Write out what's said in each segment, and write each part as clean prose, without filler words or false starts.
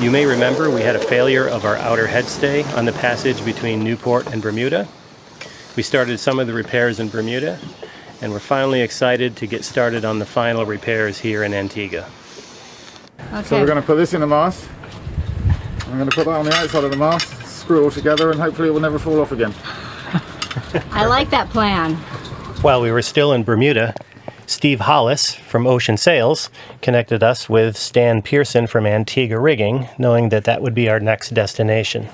You may remember we had a failure of our outer headstay on the passage between Newport and Bermuda. We started some of the repairs in Bermuda, and we're finally excited to get started on the final repairs here in Antigua. Okay. So we're going to put this in the mast. I'm going to put that on the outside of the mast, screw it all together, and hopefully it will never fall off again. I like that plan. While we were still in Bermuda, Steve Hollis from Ocean Sails connected us with Stan Pearson from Antigua Rigging, knowing that that would be our next destination.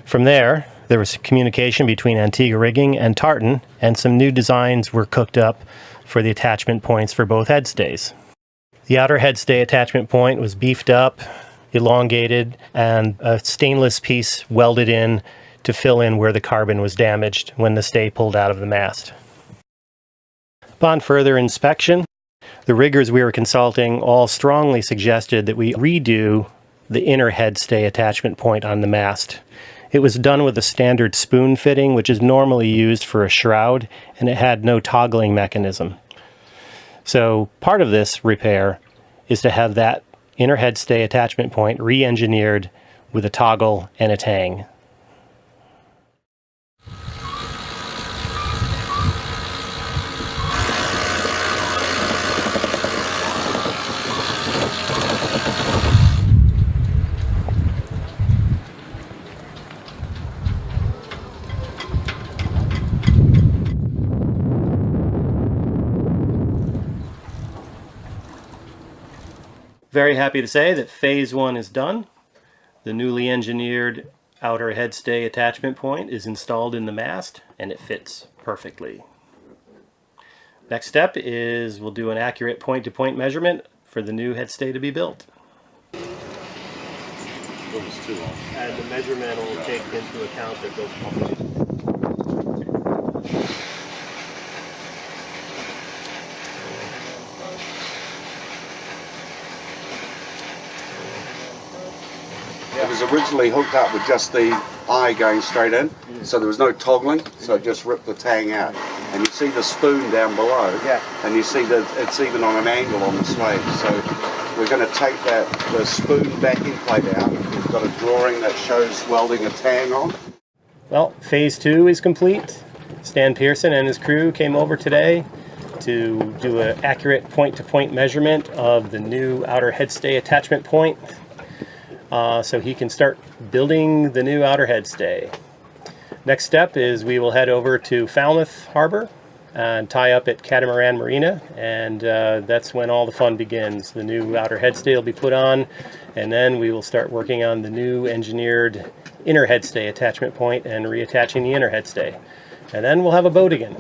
From there was communication between Antigua Rigging and Tartan, and some new designs were cooked up for the attachment points for both headstays. The outer headstay attachment point was beefed up, elongated, and a stainless piece welded in to fill in where the carbon was damaged when the stay pulled out of the mast. Upon further inspection, the riggers we were consulting all strongly suggested that we redo the inner headstay attachment point on the mast. It was done with a standard spoon fitting, which is normally used for a shroud, and it had no toggling mechanism. So part of this repair is to have that inner headstay attachment point re-engineered with a toggle and a tang. Very happy to say that phase 1 is done. The newly engineered outer headstay attachment point is installed in the mast, and it fits perfectly. Next step is we'll do an accurate point-to-point measurement for the new headstay to be built. And the measurement will take into account that those pumps. It was originally hooked up with just the eye going straight in, so there was no toggling, so it just ripped the tang out. And you see the spoon down below, and you see that it's even on an angle on the slave. So we're going to take the spoon backing plate out. We've got a drawing that shows welding a tang on. Well, phase 2 is complete. Stan Pearson and his crew came over today to do an accurate point-to-point measurement of the new outer headstay attachment point. So he can start building the new outer headstay. Next step is we will head over to Falmouth Harbor and tie up at Catamaran Marina, and that's when all the fun begins. The new outer headstay will be put on, and then we will start working on the new engineered inner headstay attachment point and reattaching the inner headstay. And then we'll have a boat again.